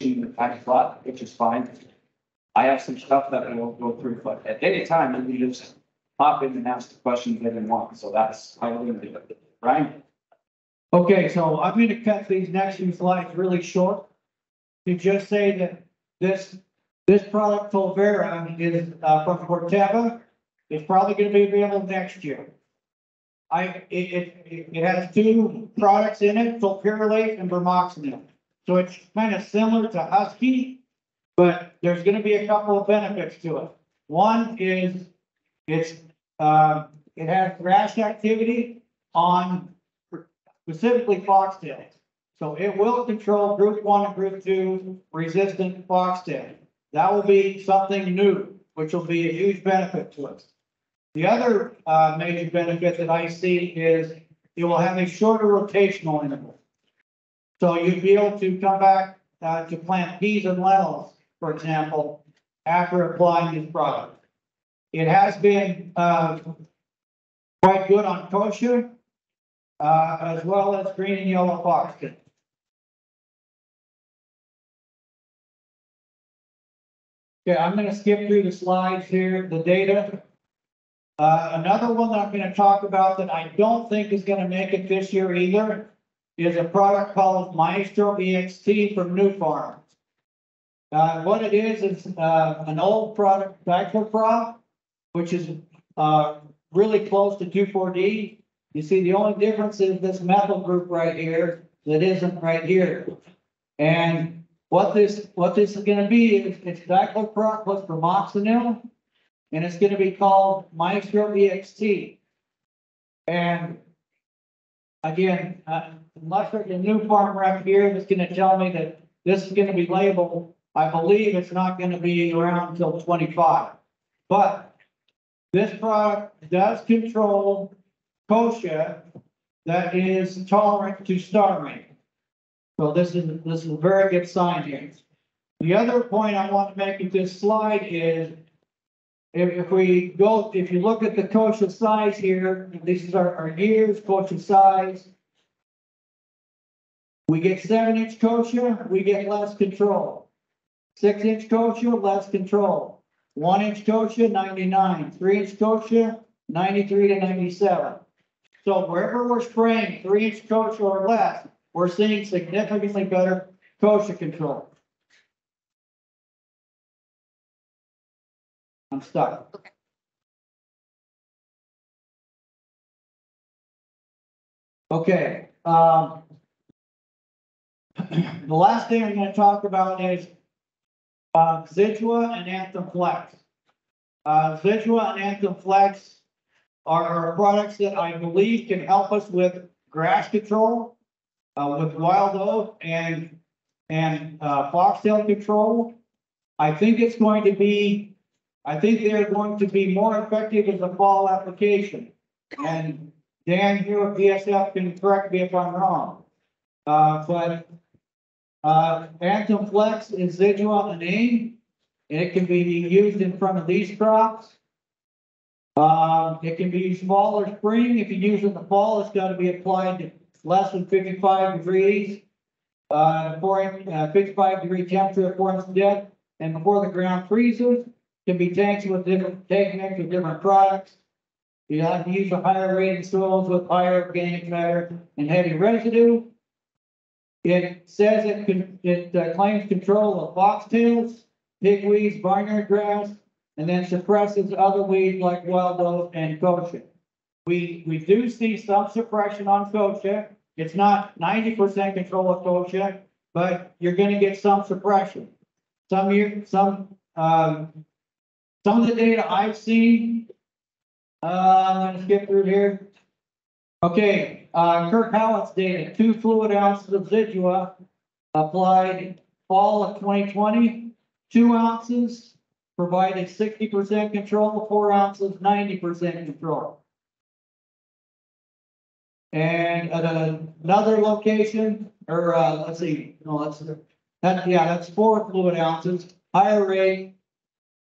application in the pack slot, which is fine. I have some stuff that I will go through, but at any time, you can just pop in and ask the questions that you want. So that's how we're gonna do it. Right? Okay, so I'm gonna cut these next few slides really short to just say that this product Tolvera is from Corteva. It's probably gonna be available next year. It has two products in it, sulfurylate and bromoxynil. So it's kind of similar to Husky, but there's going to be a couple of benefits to it. One is it has rash activity on specifically foxtails. So it will control group 1 and group 2 resistant foxtail. That will be something new, which will be a huge benefit to us. The other major benefit that I see is it will have a shorter rotational interval. So you'd be able to come back to plant peas and lentils, for example, after applying this product. It has been quite good on kochia, as well as green and yellow foxtail. Okay, I'm going to skip through the slides here, the data. Another one that I'm going to talk about that I don't think is going to make it this year either is a product called Maestro EXT from New Farm. What it is an old product, dichlorprop, which is really close to 2,4-D. You see, the only difference is this methyl group right here that isn't right here. And what this is going to be is it's dichlorprop plus bromoxynil. And it's going to be called Maestro EXT. And again, unless there's a new farm rep here that's going to tell me that this is going to be labeled, I believe it's not going to be around until 25. But this product does control kochia that is tolerant to starmate. So this is a very good sign here. The other point I want to make with this slide is if you look at the kochia size here, this is our years, kochia size. We get 7-inch kochia, we get less control. 6-inch kochia, less control. 1-inch kochia, 99. 3-inch kochia, 93 to 97. So wherever we're spraying 3-inch kochia or less, we're seeing significantly better kochia control. I'm stuck. Okay. Okay. The last thing I'm going to talk about is Zidua and Anthem Flex. Zidua and Anthem Flex are products that I believe can help us with grass control, with wild oat and foxtail control. I think they're going to be more effective as a fall application. And Dan here at BASF can correct me if I'm wrong. But Anthem Flex is Zidua in name, and it can be used in front of these crops. It can be used fall or spring. If you use it in the fall, it's got to be applied to less than 55 degrees, 55-degree temperature at 4 inches depth, and before the ground freezes. Can be taken with different products. You have to use a higher rated soils with higher organic matter and heavy residue. It says it claims control of foxtails, pigweeds, barnyard grass, and then suppresses other weeds like wild oat and kochia. We do see some suppression on kochia. It's not 90% control of kochia, but you're going to get some suppression. Some of the data I've seen, I'm going to skip through here. Okay, Kirk Hallett's data, 2 fluid ounces of Zidua applied fall of 2020, 2 ounces provided 60% control, 4 ounces, 90% control. And at another location, or let's see, no, that's 4 fluid ounces, higher rate.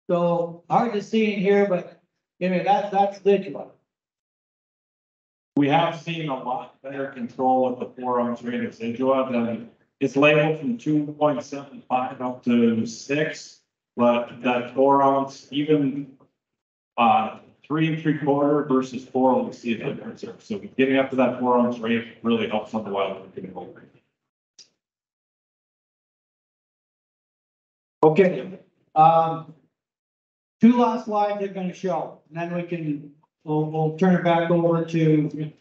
So hard to see in here, but anyway, that's Zidua. We have seen a lot better control with the 4-ounce rate of Zidua than it's labeled from 2.75 up to 6, but that 4 ounce, even 3 3/4 versus 4, we see a difference there. So getting up to that 4 ounce rate really helps on the wild getting over. Okay, 2 last slides are gonna show, and then we can, we'll turn it back over to,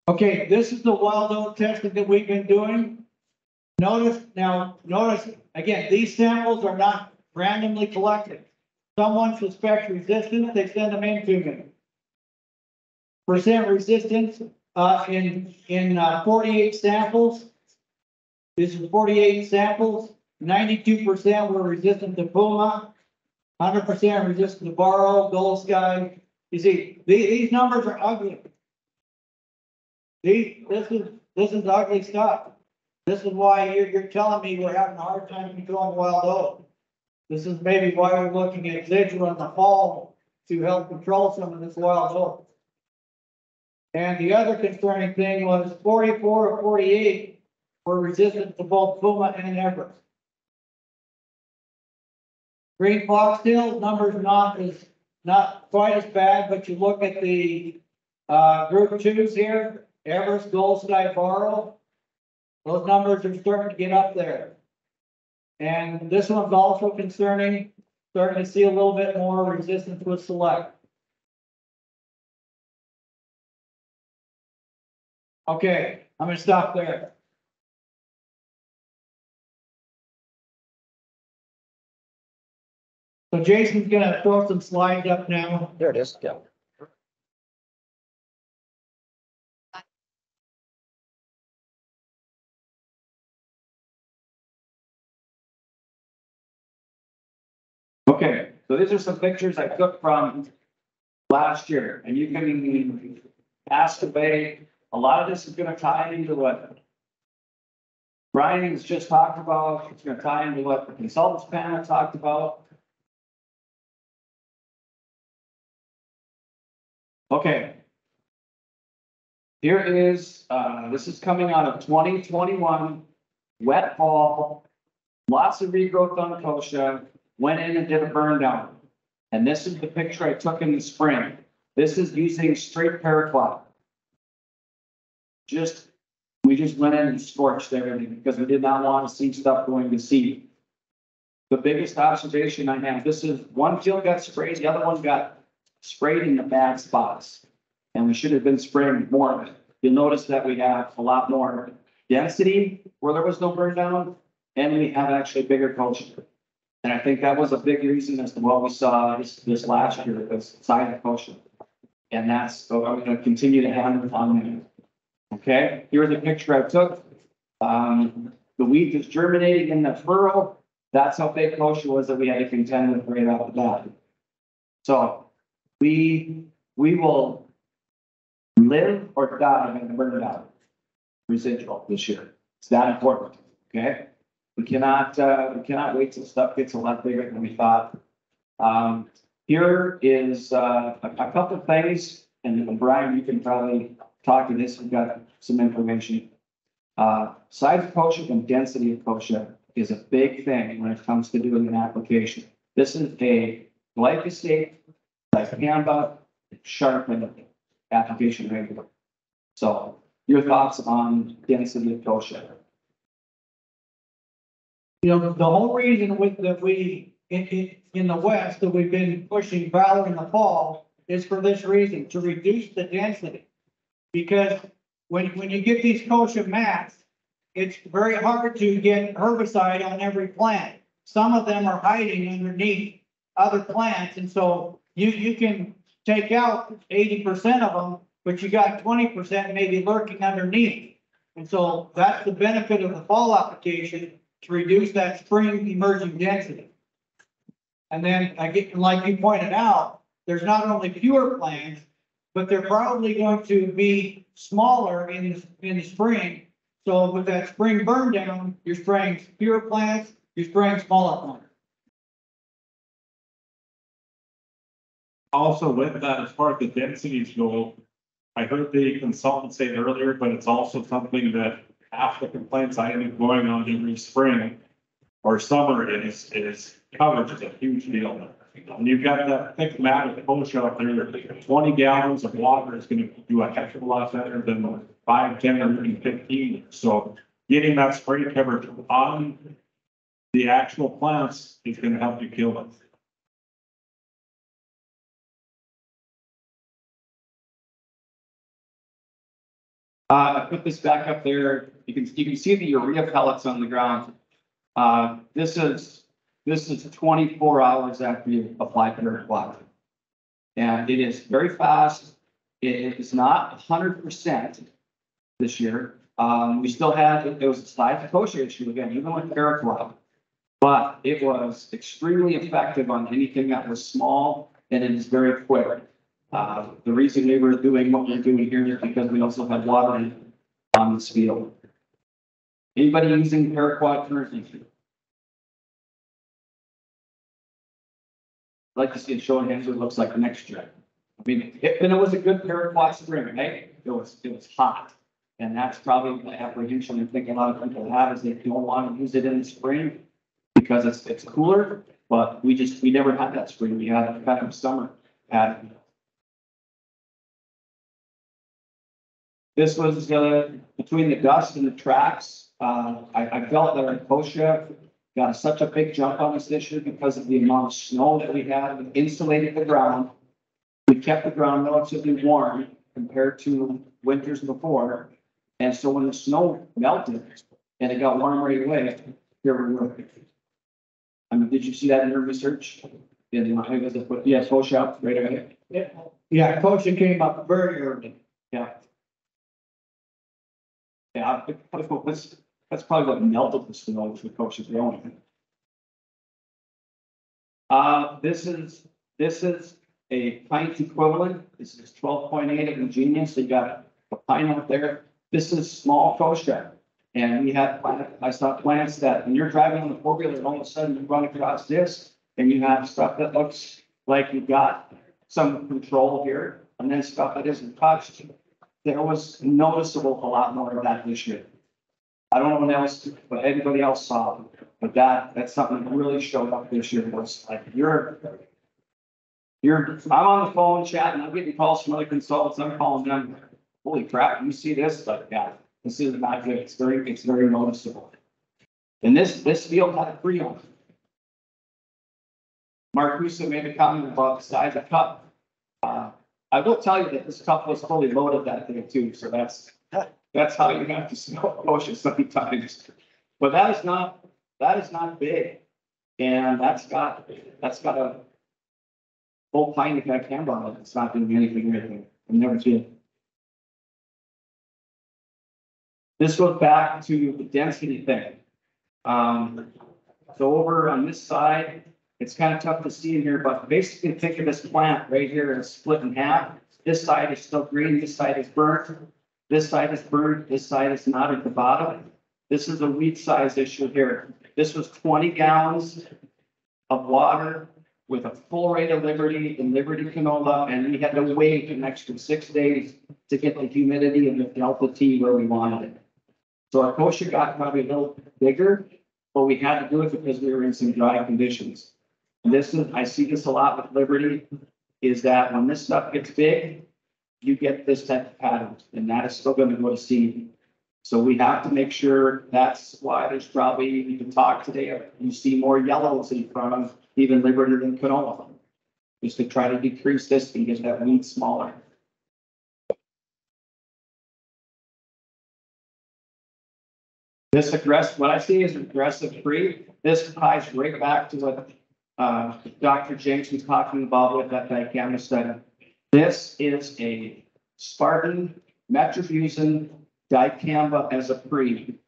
okay, this is the wild oat testing that we've been doing. Notice, again, these samples are not randomly collected. Someone suspects resistance, they send them in to me. Percent resistance, in 48 samples. This is 48 samples, 92% were resistant to Puma, 100% resistant to Barrow, Gold Sky. You see, these numbers are ugly. This is ugly stuff. This is why you're telling me we're having a hard time controlling wild oat. This is maybe why we're looking at Zidra in the fall to help control some of this wild oat. And the other concerning thing was 44 or 48 were resistant to both Puma and Everest. Green foxtail numbers not quite as bad, but you look at the group 2s here, Everest, Gold Sky, Barrow, those numbers are starting to get up there. And this one's also concerning, starting to see a little bit more resistance with Select. Okay, I'm gonna stop there. So Jason's gonna throw some slides up now. There it is, yeah. Okay, so these are some pictures I took from last year, and you can ask away. A lot of this is gonna tie into what Brian's just talked about. It's gonna tie into what the consultants panel talked about. Okay. Here is, this is coming out of 2021, wet fall, lots of regrowth on kochia, went in and did a burn down. And this is the picture I took in the spring. This is using straight paraquat. We just went in and scorched everything because we did not want to see stuff going to seed. The biggest observation I have, this is one field got sprayed, the other one got sprayed in the bad spots. And we should have been spraying more of it. You'll notice that we have a lot more density where there was no burn down, and we have actually bigger kochia. And I think that was a big reason as to what we saw this last year, was size of kochia. And that's, so I'm going to continue to hammer on that. Okay, here's a picture I took. The wheat is germinating in the furrow. That's how big kochia was that we had to contend with right off the bat. So we will live or die in the burn down residual this year. It's that important. Okay, we cannot wait till stuff gets a lot bigger than we thought. Here is a couple of things, and Brian, you can probably talk to this. We've got some information. Size of kochia and density of kochia is a big thing when it comes to doing an application. This is a glyphosate, dicamba, sharpened application regular. So your thoughts on density of kochia? You know, the whole reason in the West that we've been pushing valor in the fall is for this reason, to reduce the density. Because when you get these kochia mats, it's very hard to get herbicide on every plant. Some of them are hiding underneath other plants, and so you can take out 80% of them, but you got 20% maybe lurking underneath. And so that's the benefit of the fall application, to reduce that spring emerging density. And then like you pointed out, there's not only fewer plants, but they're probably going to be smaller in the spring. So with that spring burn down, you're spraying fewer plants, you're spraying smaller plants. Also with that, as far as the densities go, I heard the consultant say it earlier, but it's also something that half the complaints I end up going on every spring or summer is coverage is a huge deal. When you've got that thick mat of post out there, 20 gallons of water is gonna do a heck of a lot better than 5, 10, or even 15. So getting that spray coverage on the actual plants is gonna help you kill them. I put this back up there. You can see the urea pellets on the ground. This is 24 hours after you apply paraquat. And it is very fast. It is not 100% this year. We still had, there was a slight kosher issue again, even with paraquat. But it was extremely effective on anything that was small, and it is very quick. The reason we were doing what we're doing here is because we also had water on this field. Anybody using paraquat currently? I'd like to see it showing hands what it looks like next year. I mean, and it was a good paraquat spring, right? It was hot. And that's probably the apprehension I think a lot of people have is they don't want to use it in the spring because it's cooler, but we never had that spring. We had a kind of summer pattern. This was between the dust and the tracks. I felt that our kochia got such a big jump on us this year because of the amount of snow that we had. We insulated the ground. We kept the ground relatively warm compared to winters before. And so when the snow melted and it got warm right away, here we were. I mean, did you see that in your research? Yeah, kochia right away. Yeah, kochia came up very early. Yeah. Yeah, that's probably what melted the snow with the kochia growing. This is a pint equivalent. This is 12.8 of ingenious. So you got a pint out there. This is small kochia. And we had, I saw plants that when you're driving on the 4-wheeler, and all of a sudden you run across this and you have stuff that looks like you've got some control here and then stuff that isn't touched. There was noticeable a lot more of that this year. I don't know what anybody else saw, but that's something that really showed up this year. Was like I'm on the phone chatting, I'm getting calls from other consultants, I'm calling them, holy crap, you see this? But yeah, this is not good. It's very noticeable. And this field had a free on. Mark Husa made a comment about the size of cup. I will tell you that this cup was fully loaded that day too, so that's how you have to smell kochia sometimes. But that is not big, and that's got a whole pint of dicamba on it. It's not doing anything with it. I've never seen it. This goes back to the density thing. So over on this side, it's kind of tough to see in here, but basically think of this plant right here as split in half. This side is still green, this side is burnt. This side is burnt, this side is not at the bottom. This is a weed size issue here. This was 20 gallons of water with a full rate of Liberty in Liberty canola, and we had to wait an extra 6 days to get the humidity and the delta T where we wanted it. So our kochia got probably a little bigger, but we had to do it because we were in some dry conditions. I see this a lot with Liberty, is that when this stuff gets big, you get this type of pattern, and that is still going to go to seed. So we have to make sure. That's why there's probably, we can talk today, you see more yellows in front of even Liberty than canola, just to try to decrease this and get that weed smaller. This what I see is aggressive free. This ties right back to what Dr. Jenks was talking about with that dicamba study. This is a Spartan metribuzin dicamba as a pre.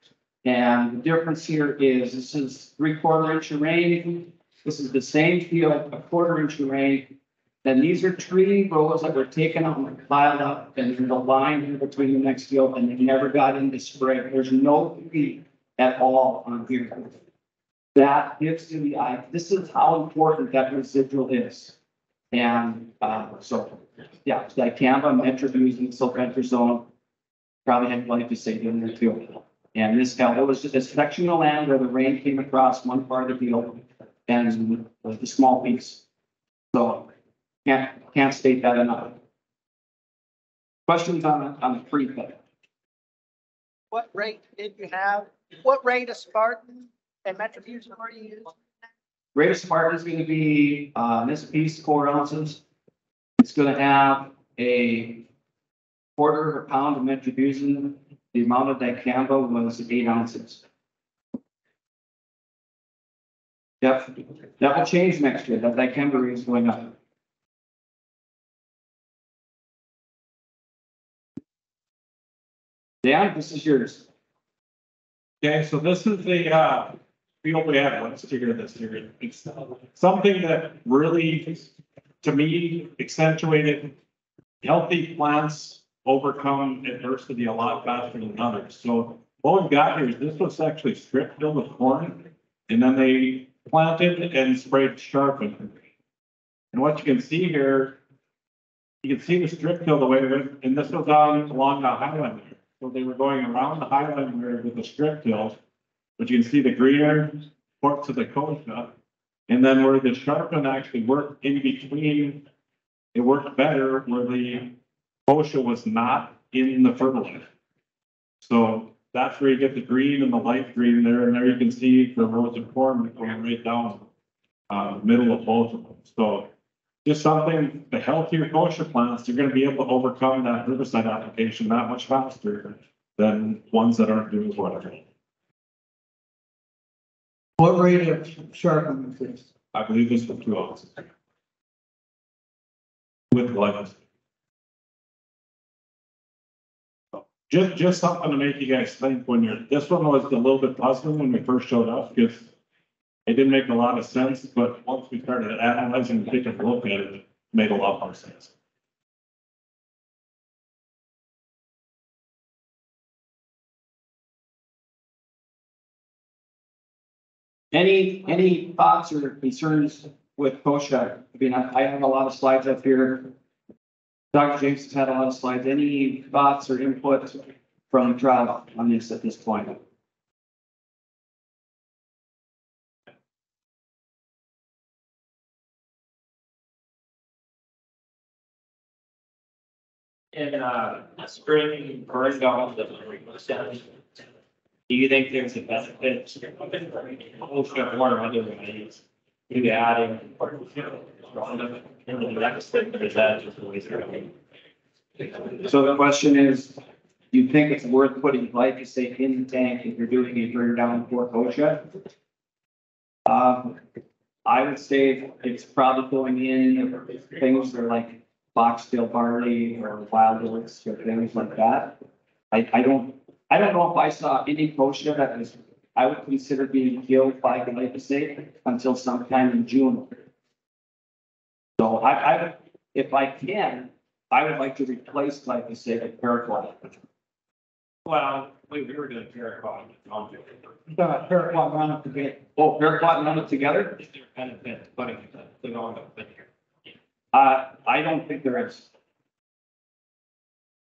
And the difference here is this is 3/4 inch of rain. This is the same field, 1/4 inch of rain. And these are tree rows that were taken out and piled up, and there's a line in between the next field, and they never got into spray. There's no tree at all on here. That gives you the eye. This is how important that residual is. And, so, yeah, dicamba, metribuzin, sulfentrazone, probably had glyphosate in there too. And this, it was just a section of land where the rain came across one part of the field and the small piece. So can't state that enough. Questions on the pre-cut? What rate did you have? What rate of Spartan and Metribuzin were you using? Rate of Spartan is going to be, this piece, 4 ounces. It's going to have a quarter of a pound of metribuzin. The amount of dicamba was 8 ounces. Yep, that will change next year. That dicamba rate is going up. Dan, this is yours. Okay, so this is the, field we had last year, this year. It's something that really, to me, accentuated healthy plants overcome adversity a lot faster than others. So what we've got here is this was actually strip filled with corn, and then they planted and sprayed sharpen. And what you can see here, you can see the strip fill the way it went, and this was on along the highland there. So they were going around the highland there with the strip fill, but you can see the greener parts of the kochia. And then where the sharpen actually worked in between, it worked better where the kochia was not in the fertilizer. So that's where you get the green and the light green there, and there you can see the rows of corn going right down middle of both of them. So just something, the healthier kochia plants, you're going to be able to overcome that herbicide application that much faster than ones that aren't doing whatever. What rate of sharpening is this? I believe this was 2 ounces. With glyphosate. Just something to make you guys think when you're, this one was a little bit puzzling when we first showed up because it didn't make a lot of sense, but once we started analyzing and taking a look at it, it made a lot more sense. Any thoughts or concerns with kochia? I mean, I have a lot of slides up here. Dr. Jenks has had a lot of slides. Any thoughts or input from the trial on this at this point? In spring burned off the percent. Do you think there's a benefit kochia or other ways to adding Roundup into the next, or is that just a waste of money? So the question is, do you think it's worth putting glyphosate in the tank if you're doing a burn down for kochia? I would say it's probably going in things that are like foxtail barley or wild oats or things like that. I don't know if I saw any kochia that was, I would consider being killed by glyphosate until sometime in June. So if I can, I would like to replace glyphosate with paraquat. Well, we were doing paraquat. Paraquat Roundup together. Oh, paraquat and run it together? Is there a benefit to putting the Roundup in here? I don't think there is.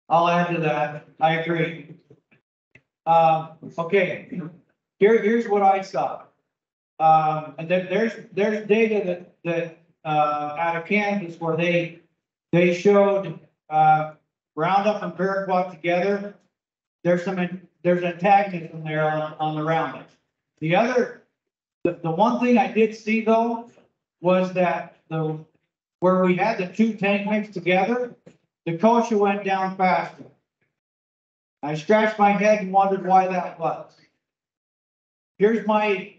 I'll add to that. I agree. Okay, here's what I saw. And then there's data that out of Kansas where they showed Roundup and paraquat together. There's antagonism there on the Roundup. The one thing I did see though was that where we had the two tank mixed together, the kochia went down faster. I scratched my head and wondered why that was. Here's my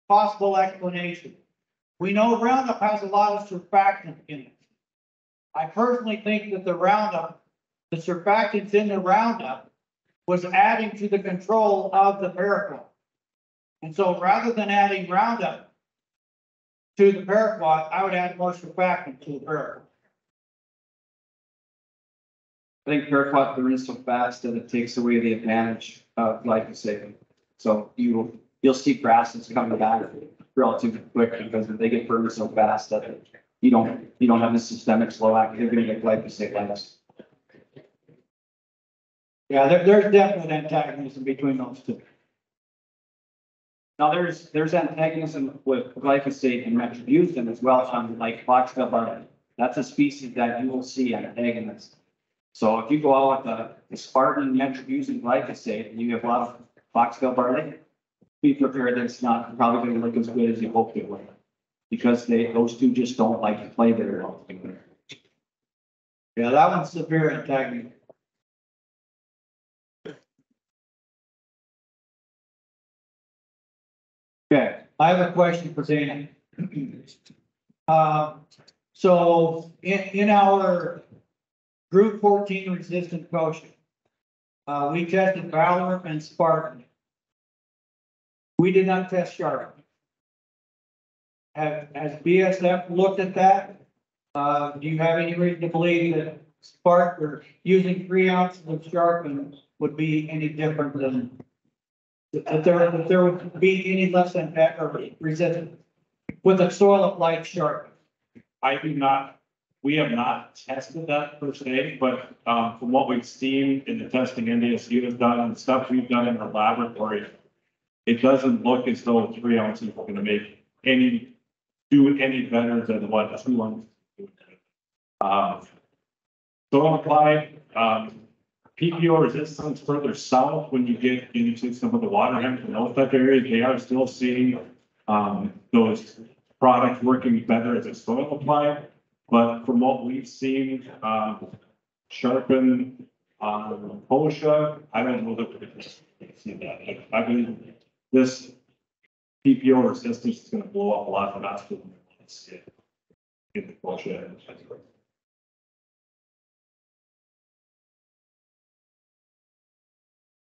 possible explanation. We know Roundup has a lot of surfactant in it. I personally think that the surfactants in the Roundup was adding to the control of the paraquat. And so rather than adding Roundup to the paraquat, I would add more surfactant to the paraquat. I think paraquat burns so fast that it takes away the advantage of glyphosate. So you'll see grasses coming back relatively quick because they get burned so fast that you don't have the systemic slow activity that glyphosate has. Yeah, there's definite antagonism between those two. Now, there's antagonism with glyphosate and metribuzin as well on like foxtail barley. That's a species that you will see antagonism. So if you go out with the Spartan metribuzin glyphosate and you have a lot of foxtail barley, be prepared that it's not probably going to look as good as you hoped it would. Because those two just don't like to play very well together. Yeah, that one's severe antagonism. Okay, I have a question for Dana. So in our group 14 resistant kosher, we tested Valor and Spartan. We did not test Sharp. Has BASF looked at that? Do you have any reason to believe that Spartan or using 3 ounces of Sharpen would be any different than that there would be any less than that or resistant with a soil applied Sharpen? I do not, we have not tested that per se, but from what we've seen in the testing NDSU has done and stuff we've done in our laboratory, it doesn't look as though 3 ounces are going to do any better than what 2 ounces do. Soil applied, PPO resistance further south when you get into some of the water hemp and those type areas, they are still seeing those products working better as a soil applied. But from what we've seen, Sharpen, Posha, I don't know that we can see that. I mean, this PPO resistance is going to blow up a lot faster than it's in the Posha.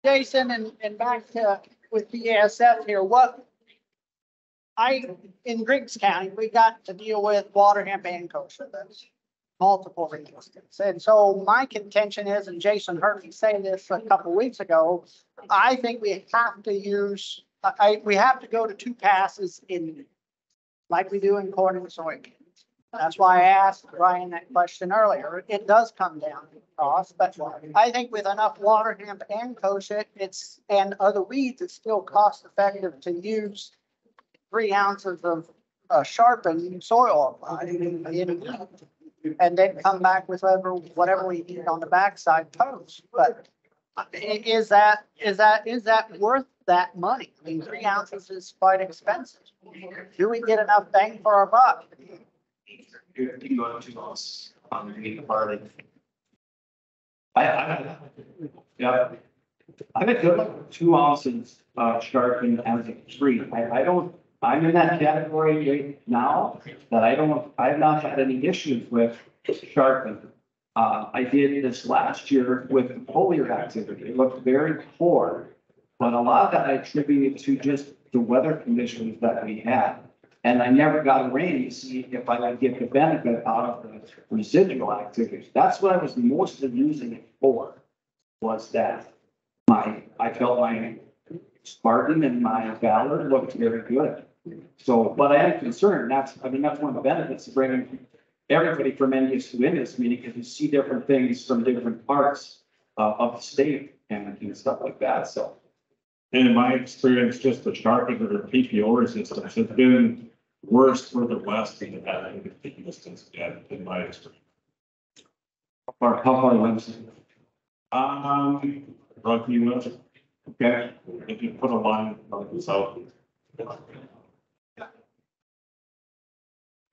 Jason, and back to with BASF here, in Griggs County, we got to deal with water hemp and kosher. That's multiple resistance. And so my contention is, and Jason heard me say this a couple of weeks ago, I think we have to use, we have to go to 2 passes in, like we do in corn and soybeans. That's why I asked Ryan that question earlier. It does come down to cost, but I think with enough water hemp and kosher, and other weeds, it's still cost effective to use 3 ounces of sharpened soil and then come back with whatever we need on the backside post. But is that worth that money? I mean, 3 ounces is quite expensive. Do we get enough bang for our buck? You can go to us on the barley. Yeah. I think good like 2 ounces sharpened as a 3. I'm in that category right now that I have not had any issues with sharpened. I did this last year with foliar activity. It looked very poor, but a lot of that I attributed to just the weather conditions that we had. And I never got a rain to see if I could get the benefit out of the residual activity. That's what I was mostly using it for, was that I felt my Spartan and my Valor looked very good. So, but I am concerned, that's one of the benefits of bringing everybody from NDSU in this meeting, because you see different things from different parts of the state and stuff like that, so. And in my experience, just the sharpened or PPO resistance has been worse further west than the additive resistance in my experience. How far west? Rocky West. Okay. If you put a line on the south.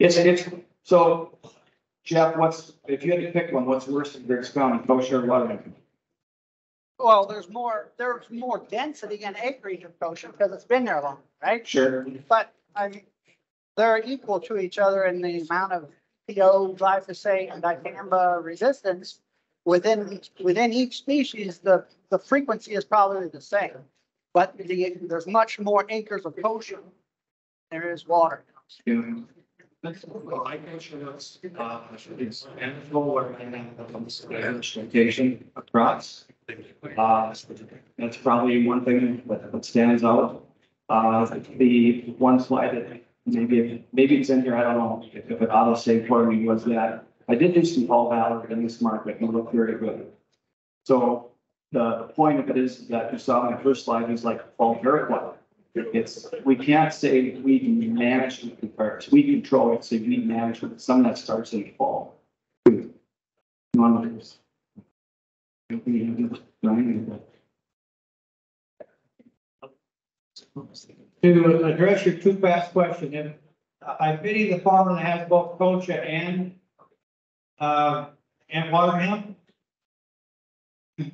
It's so, Jeff, if you had to pick one, what's worse in Griggs County, kosher or water hemp? Well, there's more density and acreage of kosher because it's been there longer, right? Sure. But they're equal to each other in the amount of PO, glyphosate, and dicamba resistance within each species. The frequency is probably the same, but there's much more acres of kosher than there is water. Yeah. I kosher is manageable where I have vegetation across. That's probably one thing that stands out. The one slide that maybe it's in here, I don't know, if it auto save for me was that I did do some Paul Valor in this market, and it looked very good. So the point of it is that you saw my first slide is like fall very well. We can't say we manage, or we control it, say we manage it, some that starts in the fall. To address your too fast question, if I pity the farmer that has both kochia and water hemp.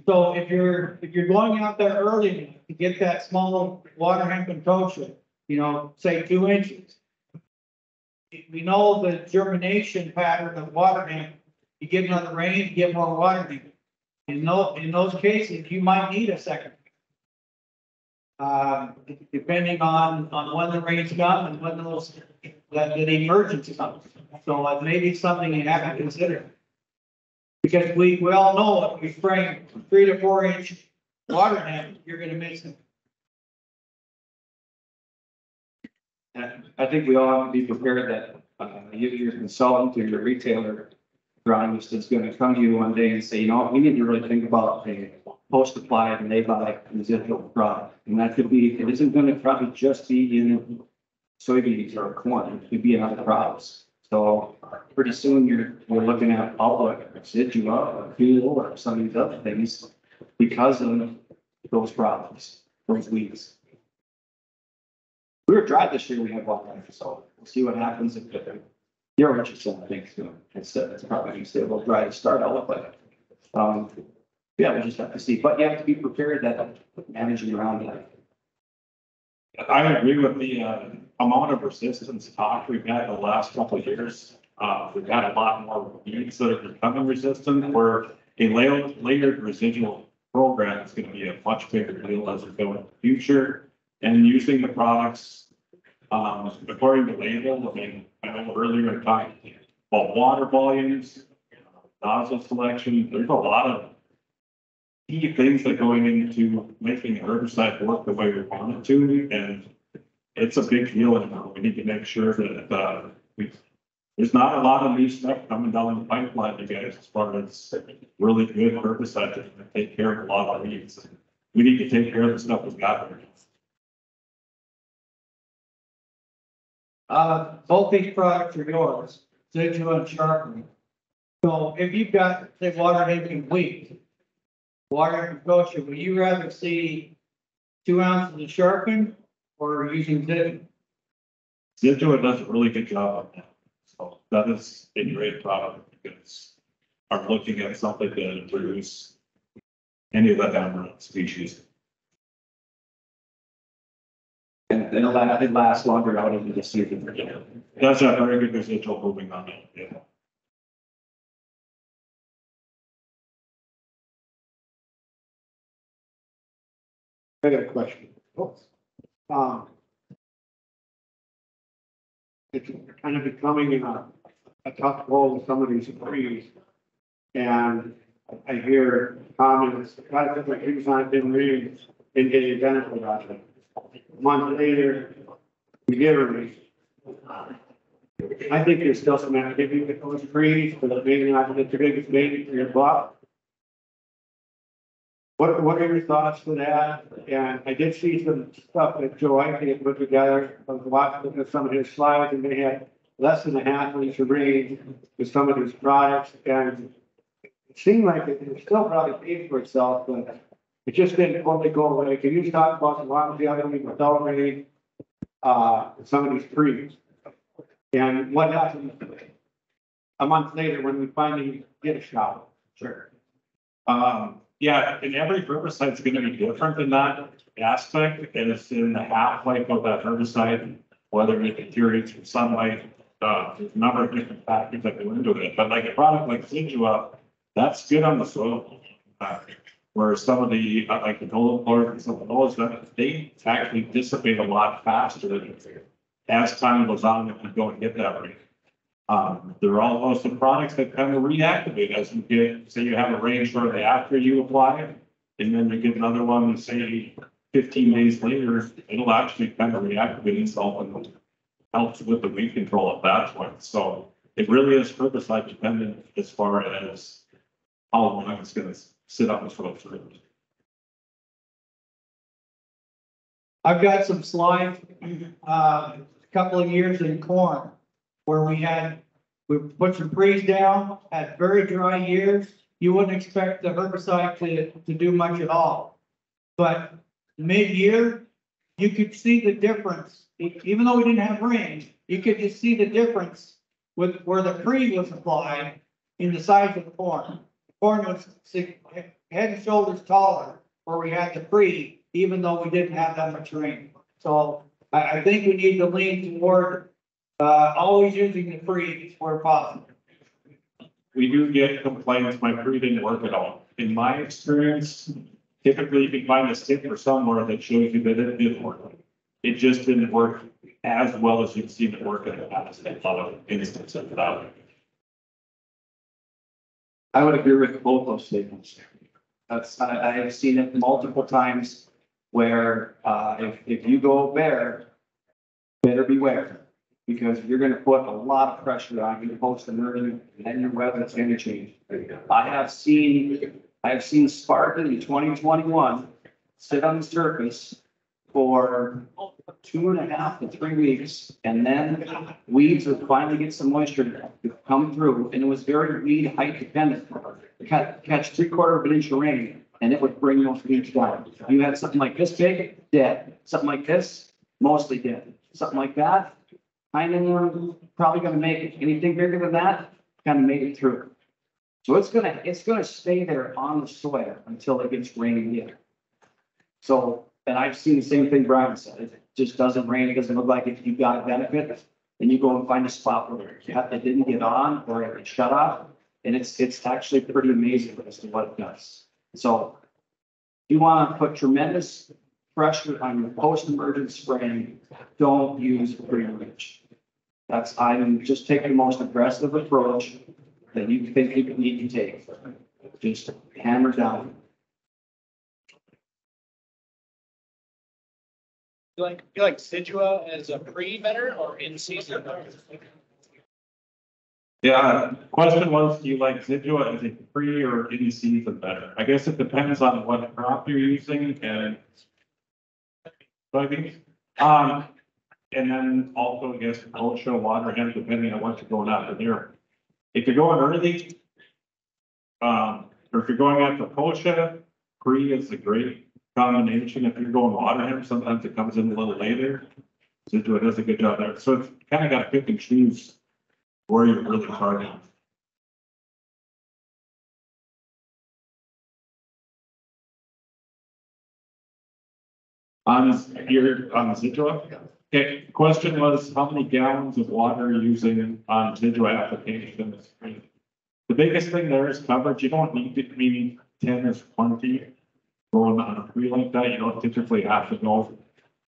So if you're going out there early enough to get that small water hemp and kochia, you know, say 2 inches. We know the germination pattern of water hemp. You get another rain, you get more water hemp. In those cases, you might need a second. Depending on when the rains come and when that emergence comes. So it may be something you have to consider. Because we all know if we spray 3 to 4 inch water hemp, you're gonna miss it. I think we all have to be prepared that your consultant or your retailer agronomist is going to come to you one day and say, you know, we need to really think about a post-applied and lay-by residual product. And that could be, it isn't going to probably just be in soybeans or corn, it could be in other crops. So pretty soon we're looking at outlook, residua, or fuel, or some of these other things because of those problems, those weeds. We were dry this year, we had water, so we'll see what happens if you're interested, I think, so it's probably going to stay a little dry to start out, but yeah, we'll just have to see, but you have to be prepared that managing around that. I agree with the amount of resistance talk we've had the last couple of years. We've had a lot more weeds that are becoming resistant, where a layered residual program is going to be a much bigger deal as we go in the future. And using the products according to label. I mean, I know earlier I talked about water volumes, nozzle selection. There's a lot of key things that going into making herbicide work the way we want it to, and it's a big deal. And we need to make sure that there's not a lot of new stuff coming down the pipeline, you guys, as far as really good herbicides that take care of a lot of weeds. We need to take care of the stuff we've got there. Both these products are yours, Zidua and Sharpen. So if you've got, say, water hemp wheat, water hemp kochia, would you rather see 2 ounces of Sharpen or using Zidua? Zidua does a really good job on that. So that is a great product because I'm looking at something to produce any of the amaranth species. And it lasts longer out into the season. Yeah. That's a very good residual moving on it. Yeah. I got a question. It's kind of becoming a tough role with some of these trees. And I hear comments, guys, that my trees aren't been raised and getting benefit out of it. A month later, we get a raise. I think there's still some activity with those trees, but maybe not the biggest baby for your buck. What are your thoughts for that? And I did see some stuff that Joe Ike had put together. I was watching some of his slides, and they had less than a half inch of rain with some of his products. And it seemed like it still probably paid for itself, but it just didn't totally go away. Can you talk about the longevity without rain, some of these trees? And what happens a month later when we finally get a shower? Sure. Yeah, and every herbicide is going to be different in that aspect, and it's in the half-life of that herbicide, whether it deteriorates from sunlight, there's a number of different factors that go into it. But like a product like Zidua, that's good on the soil. Where some of the, like the Doloport and some of those, they actually dissipate a lot faster as time goes on if you don't get that right. There are also some products that kind of reactivate as you get, say you have a rain shortly after you apply it, and then you get another one, say 15 days later, it'll actually kind of reactivate itself and helps with the weed control at that point. So it really is herbicide dependent as far as how long it's gonna sit on the soil. I've got some slides, a couple of years in corn where we put some trees down, had very dry years. You wouldn't expect the herbicide to do much at all. But mid-year, you could see the difference. Even though we didn't have rain, you could just see the difference with where the tree was applied in the size of the corn. Corn was head and shoulders taller where we had the tree, even though we didn't have that much rain. So I think we need to lean toward always using the tree where possible. We do get complaints, my tree didn't work at all. In my experience, typically you can find a stick or somewhere that shows you that it did work. It just didn't work as well as you've seen it work in the past. A lot of instances of that. I would agree with both those statements. I have seen it multiple times where, if you go bare, better beware. Because you're gonna put a lot of pressure on your post-emergent and your weather's gonna change. I have seen Spartan in 2021 sit on the surface for 2.5 to 3 weeks. And then weeds would finally get some moisture to come through, and it was very weed height dependent. Catch 3/4 of an inch of rain and it would bring those weeds down. You had something like this big, dead. Something like this, mostly dead. Something like that, kind of probably gonna make it. Anything bigger than that, kind of made it through. So it's gonna stay there on the soil until it gets raining in. So, and I've seen the same thing Brian said, it just doesn't rain, it doesn't look like if you got a benefit, then you go and find a spot where it didn't get on or it shut off. And it's actually pretty amazing as to what it does. So if you want to put tremendous pressure on your post-emergent spraying, don't use pre-emerge. I'm just taking the most aggressive approach that you think you need to take. Just hammer down. You like Sidua as a pre better or in season? Yeah, question was, do you like Zidua as a pre or in season better? I guess it depends on what crop you're using and soybeans. And then also, I guess, OSHA, water hemp, depending on what you're going after there. If you're going early, or if you're going after OSHA, pre is a great combination. If you're going water hemp, sometimes it comes in a little later. Zidua does a good job there. So it's kind of got to pick and choose where you're really targeting. On Zidua? Okay, question was, how many gallons of water are you using on Zidua applications? The biggest thing there is coverage. You don't need to, maybe 10 is plenty. Going on a tree like that, you don't typically have to go.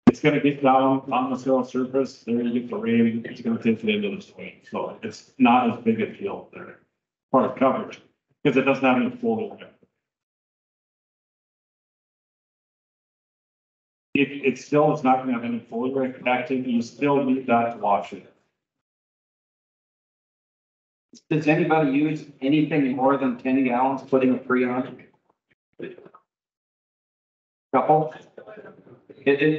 It's gonna get down on the soil surface, there you get the rain, it's gonna take it into the swing, so it's not as big a deal there. Part of coverage, because it doesn't have any foliar. It still is not gonna have any foliar activity, you still need that to wash it. Does anybody use anything more than 10 gallons putting a pre on? Couple?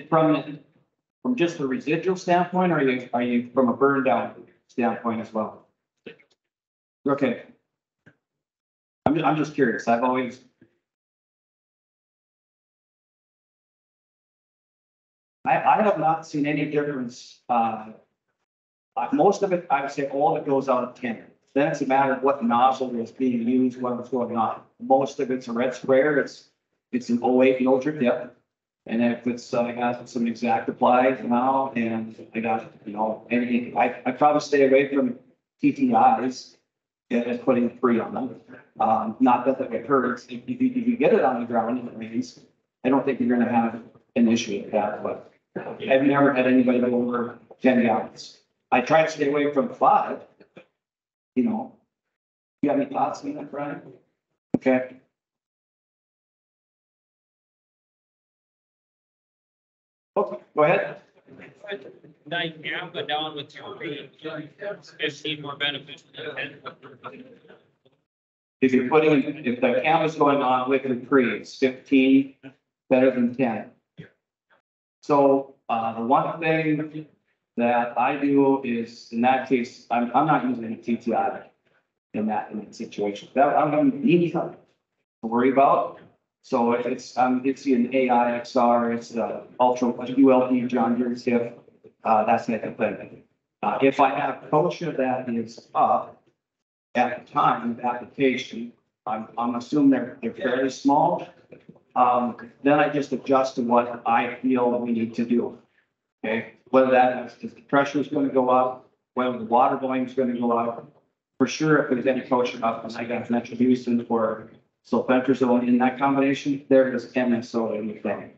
From just the residual standpoint, or are you from a burn down standpoint as well? Okay. I'm just curious. I have not seen any difference. Most of it, I would say all of it goes out of 10. Then it's a matter of what nozzle is being used, what's going on. Most of it's a red sprayer. It's an 08 ultra dip. And if it's, I got some exact applies now, and I got, anything, I probably stay away from TTIs and putting free on them. Not that it hurts. If you get it on the ground and it rains, I don't think you're gonna have an issue with that, but I've never had anybody go over 10 gallons. I try to stay away from 5, You have any thoughts on that, Brian? Okay. Okay, go ahead. Now you can go down with 15 more benefits than 10. If you're putting, if the count is going on with your pre, it's 15 better than 10. So, the one thing that I do is, in that case, I'm not using any TTI in that situation. That, I don't need to worry about. So it's an AI XR, it's the Ultra ULP John Deere TIF, that's the thing. If I have kosher that is up at the time of application, I'm assuming they're fairly small. Then I just adjust to what I feel we need to do. Okay, whether that is the pressure is going to go up, whether the water volume is going to go up. For sure, if there's any kosher up, and I got metribuzin for sulfentrazone in that combination, there is MSO in the thing.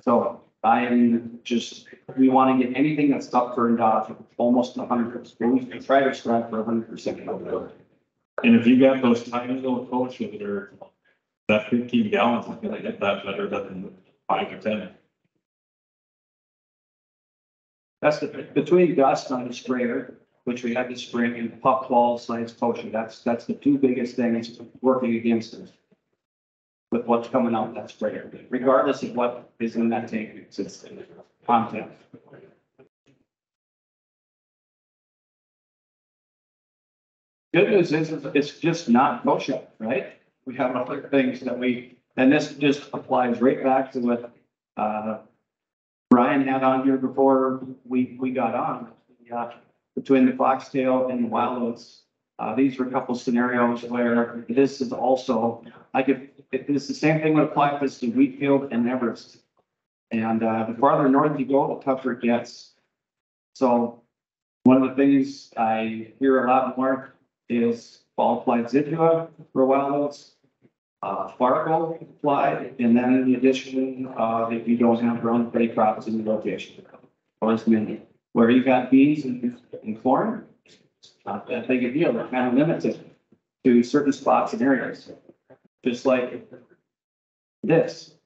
So I'm just, we want to get anything that's up burned off almost 100%. We try to strive for 100%. And if you got those tiny little kosher that are, that 15 gallons, I gonna get that better than 5 or 10. That's the, between dust on the sprayer, which we had to spray, and puff ball size kosher, that's the two biggest things working against us. With what's coming out that sprayer, regardless of what is in that tank, it's content. Good news is it's just not kosher, right? We have other things that and this just applies right back to what, Brian had on here before we got on. Between the foxtail and the wild oats. These were a couple scenarios where this is also, it's the same thing would apply if it's to Wheatfield and Everest. And the farther north you go, the tougher it gets. So one of the things I hear a lot more is fall applied Zidua for wild oats, Fargo applied, and then in addition, if you don't have ground pretty crops in the rotation, or as many. Where you got beans and corn, not that big a deal, they're kind of limited to certain spots and areas, just like this.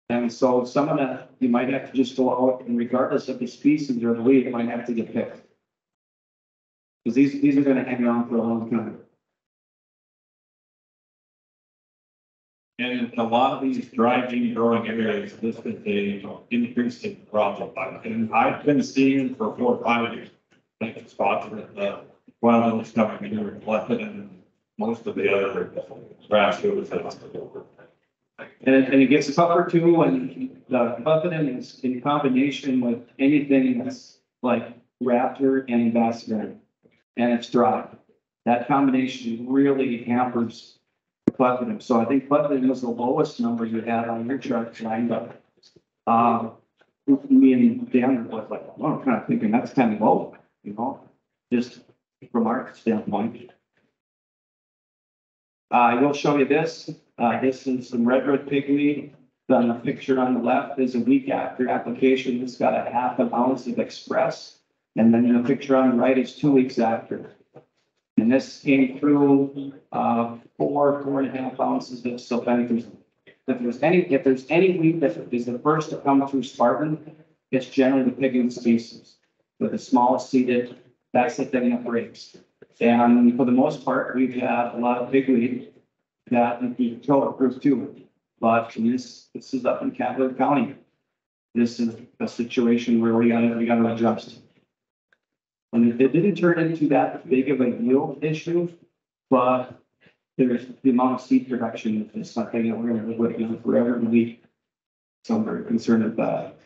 And so some of that, you might have to just go out and regardless of the species or the weed, it might have to get picked. Because these are gonna hang around for a long time. And in a lot of these dry gene growing areas, this is a increase in problem. And I've been seeing for 4 or 5 years, like spots where the wild oats coming in reflected in most of the other grass fields. And it gets tougher too when the buffeting is in combination with anything that's like Raptor and Ambassador, and it's dry. That combination really hampers Platinum. So I think platinum was the lowest number you had on your chart tonight, but me and Dan was like, well, I'm kind of thinking that's kind of low, you know, just from our standpoint. I will show you this. This is some redwood pigweed. The picture on the left is a week after application. It's got a 1/2 ounce of Express, and then the picture on the right is 2 weeks after. And this came through 4.5 ounces of sulfentrazone. If there's any weed that is the first to come through Spartan, it's generally the pigweed species. With the smallest seeded, that's the thing that breaks. And for the most part, we've had a lot of pigweed that we control approved too. But this is up in Cavalier County. This is a situation where we gotta adjust. And it didn't turn into that big of a yield issue, but there's the amount of seed production is something that we're going to be working on forever and we. So I'm very concerned with that.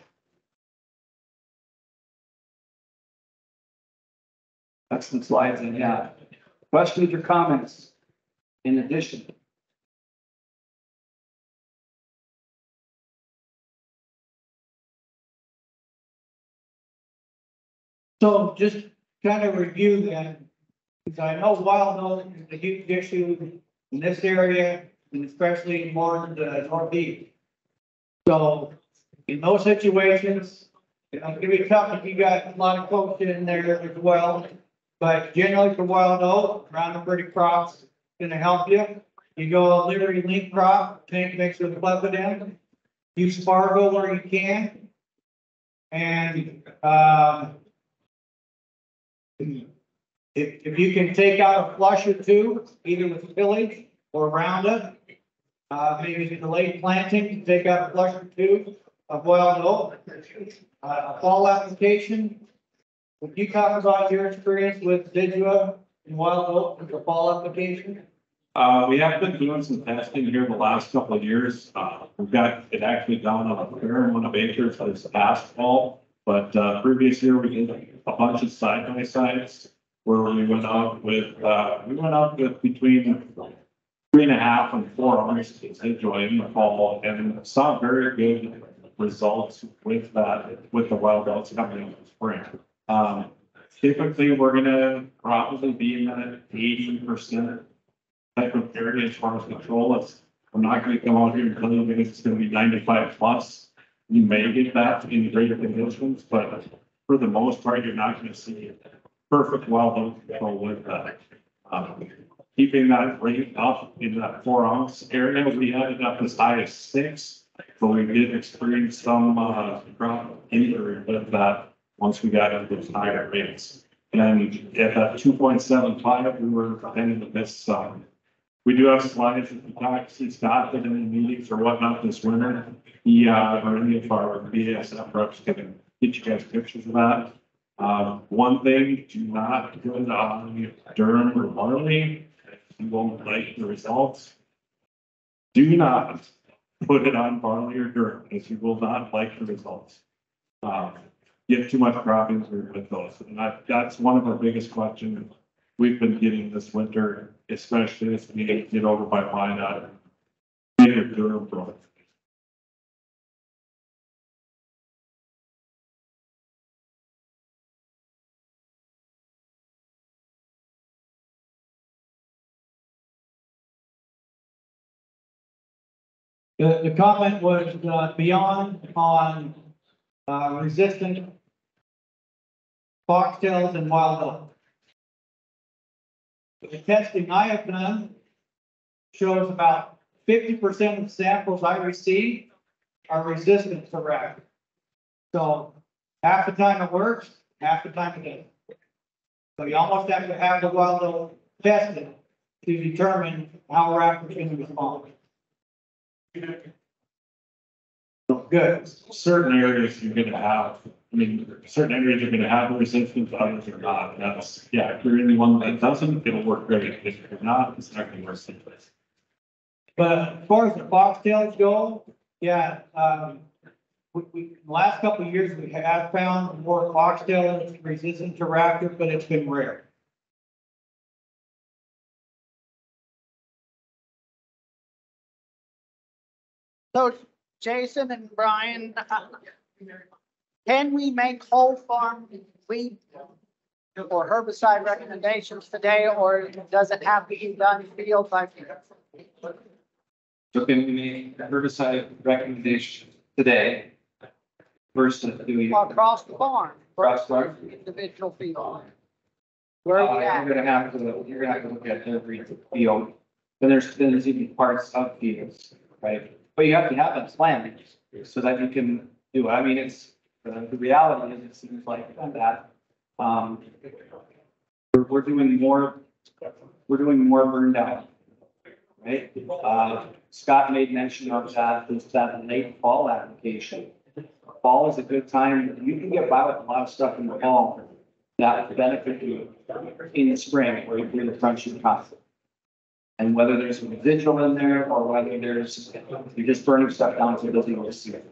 That's the slides I have. Questions or comments in addition? So just kind of review that, because I know wild oats is a huge issue in this area, and especially more in the northeast. So in those situations, it's gonna be tough if you got a lot of folks in there as well. But generally for wild oat, round pretty crops gonna help you. You go a Liberty Link crop, tank mix with Plepidan. Use Fargo where you can. And, if you can take out a flush or two, either with tillage or Roundup, maybe delayed planting, take out a flush or two of wild oak. A fall application. Would you talk about your experience with Vidua and wild oak with the fall application? We have been doing some testing here the last couple of years. We've got it actually down on a fair amount of acres this past fall. But, previous year we did a bunch of side by sides where we went out with between 3.5 and 4 ounces of residual in the fall and saw very good results with that, with the wild oats coming in the spring. Typically, we're gonna probably be in that 80% type of area as far as control. I'm not gonna come out here and tell you that it's gonna be 95 plus. You may get that in greater conditions, but for the most part, you're not gonna see perfect wild oat control with that. Keeping that rate up in that 4 ounce area, we had it up as high as 6, but we did experience some crop injury with that once we got into those higher rates. And at that 2.75, we were kind of the best side. We do have slides if you talk to Scott at any meetings or whatnot this winter. He or any of our BASF reps can get you guys pictures of that. One thing, do not put it on durum or barley. You won't like the results. Do not put it on barley or durum, as you will not like the results. Get too much cropping with those. And that's one of our biggest questions we've been getting this winter, especially as we get over by Minot. Bigger durum growth. The comment was, beyond on, resistant foxtails and wild oak. The testing I have done shows about 50% of the samples I receive are resistant to rack. So half the time it works, half the time it doesn't. So you almost have to have the wild oak tested to determine how rack is going to respond. Good. Certain areas you're gonna have, certain areas you're gonna have resistance, others are not. That's, yeah, if you're in the one that doesn't, it'll work great. If you're not, it's not gonna work someplace. But as far as the foxtails go, yeah, the last couple of years, we have found more foxtail resistant to Raptor, but it's been rare. So Jason and Brian, can we make whole farm weed or herbicide recommendations today, or does it have to be done field by field? So can we make a recommendation today versus doing? Across the farm, Across the farm? individual field. Where are we at? You're gonna have to look at every field. Then there's even parts of fields, right? But you have to have a plan so that you can do it. I mean, it's, the reality is it seems like that, we're doing more burned out, right? Scott made mention of that, is that late fall application. Fall is a good time. You can get by with a lot of stuff in the fall that would benefit you in the spring where you're the crunchy coffee. And whether there's a residual in there or whether you're just burning stuff down so it doesn't go to seed.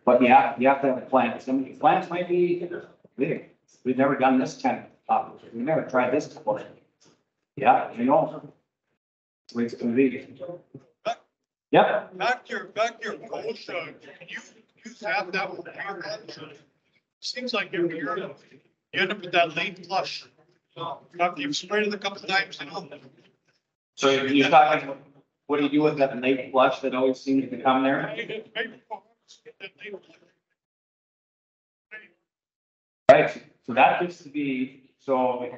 But you have to have a plan. Some of the plants might be big. We've never done this kind of, we've never tried this before. Yeah, you know. That's the way it's gonna be. Yep. Back to your goal show, can you have that with your lunch? Seems like every year you end up with that late flush. After you've sprayed it a couple times, So you're talking, what do you do with that late flush that always seems to come there? Right, so that gets to be, so.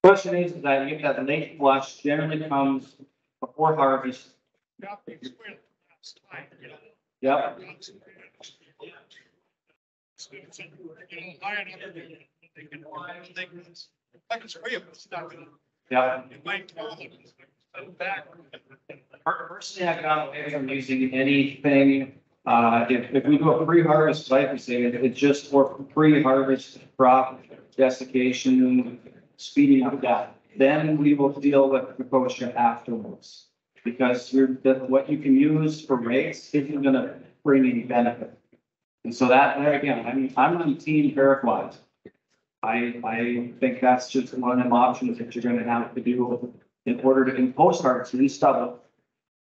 Question is that you get that late flush generally comes before harvest. Yep. It's, high enough. I can spray it, but it's not gonna, Yeah. it might kill them. Back. Personally, I've gone away from using anything, if we do a pre-harvest glyphosate, it's just for pre-harvest crop desiccation, speeding up that. Then we will deal with the kochia afterwards. Because what you can use for rates isn't gonna bring any benefit. And so that, there again, I mean, I'm on team paraquat. I think that's just one of them options that you're gonna have to do in order to, in post-harvest, and stubble,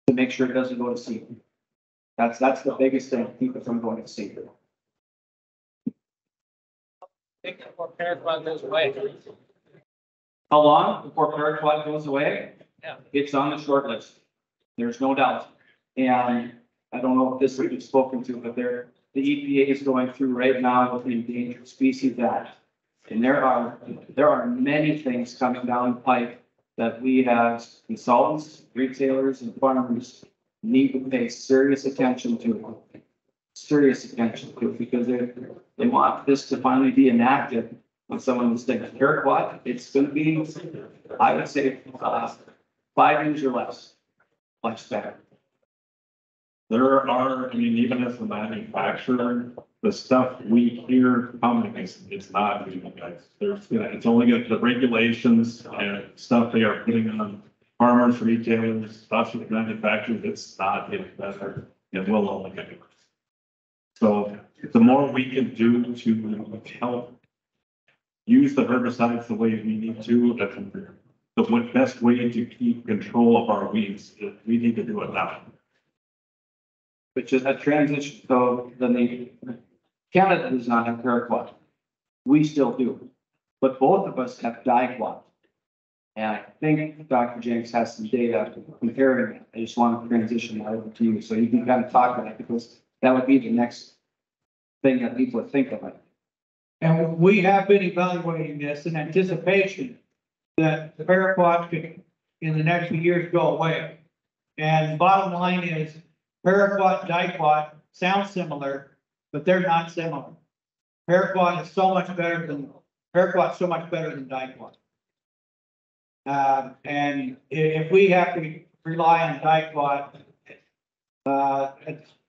to make sure it doesn't go to seed. That's the biggest thing, keep it from going to seed. Think before paraquat goes away. How long before paraquat goes away? Yeah. It's on the short list. There's no doubt. And I don't know if this we've spoken to, but the EPA is going through right now with the Endangered Species Act. And there are many things coming down the pipe that we as consultants, retailers, and farmers need to pay serious attention to. Because they want this to finally be enacted on some of these things. Paraquat, it's going to be, I would say, 5 years or less lifespan. There are, I mean, even as the manufacturer, the stuff we hear coming is, it's not good, guys. There's, it's only good, the regulations and stuff they are putting on farmers, retailers, stuff with manufacturers, it's not getting better. It will only get worse. So the more we can do to help use the herbicides the way we need to, that's the best way to keep control of our weeds. We need to do it now. Which is a transition, so Canada does not have paraquat. We still do, but both of us have diquat. And I think Dr. Jenks has some data comparing it. I just want to transition that over to you, so you can kind of talk about it, because that would be the next thing that people would think of it. And we have been evaluating this in anticipation that the paraquat could, in the next few years, go away. And bottom line is, paraquat, diquat sound similar, but they're not similar. Paraquat is so much better than diquat. And if we have to rely on diquat,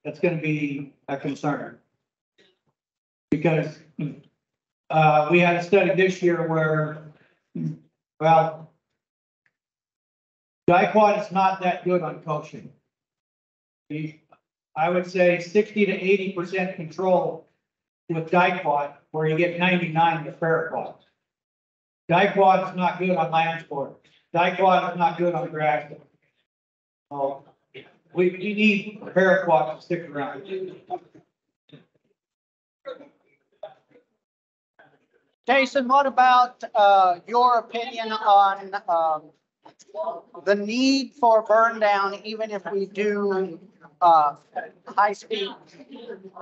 it's going to be a concern. Because we had a study this year where, well, diquat is not that good on kochia. I would say 60 to 80% control with diquat, where you get 99 with paraquat. Diquat is not good on land sport. Diquat is not good on grass. So we need paraquat to stick around. Jason, what about your opinion on the need for burn down, even if we do high-speed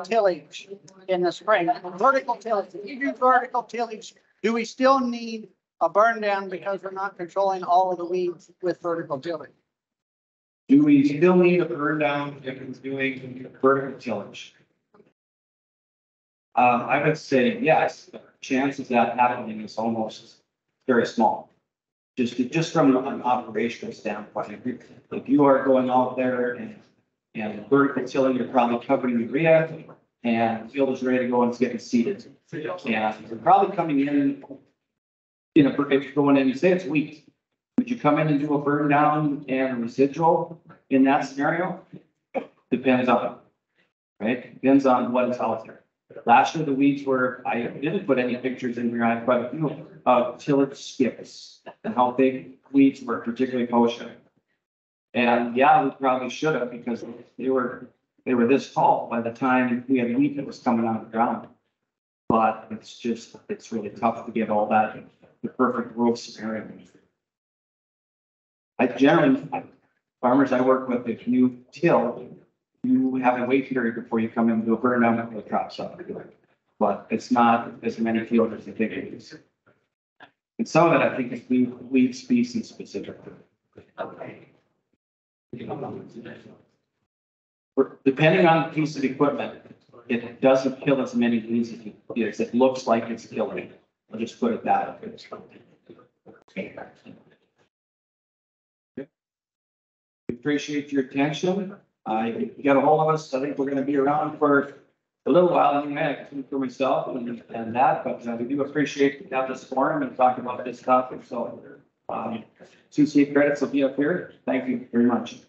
tillage in the spring? Vertical tillage, if you do vertical tillage, do we still need a burn down because we're not controlling all of the weeds with vertical tillage? Do we still need a burn down if it's doing vertical tillage? I would say yes. The chances of that happening is almost very small. Just from an operational standpoint, if you are going out there and vertical tilling, you're probably covering urea and the field is ready to go and it's getting seeded. And you're probably coming in, if you're going in, say it's wheat, would you come in and do a burn down and a residual in that scenario? Depends on, right? Depends on what is out there. Last year, the weeds were, I didn't put any pictures in here, I have quite a few tillage skips and how big weeds were, particularly kochia. And yeah, we probably should have, because they were this tall by the time we had wheat that was coming out of the ground. But it's really tough to get all that in the perfect growth scenario. Farmers I work with, if you till, you have a wait period before you come in and do a burn down of the crops up. But it's not as many fields as you think it is. And some of it, I think, is weed species specific. Depending on the piece of equipment, it doesn't kill as many weeds as it looks like it's killing. I'll just put it that way. We appreciate your attention. Get a hold of us. I think we're gonna be around for a little while anyway, for myself and that, but we do appreciate to have this forum and talk about this topic. So, CCA credits will be up here. Thank you very much.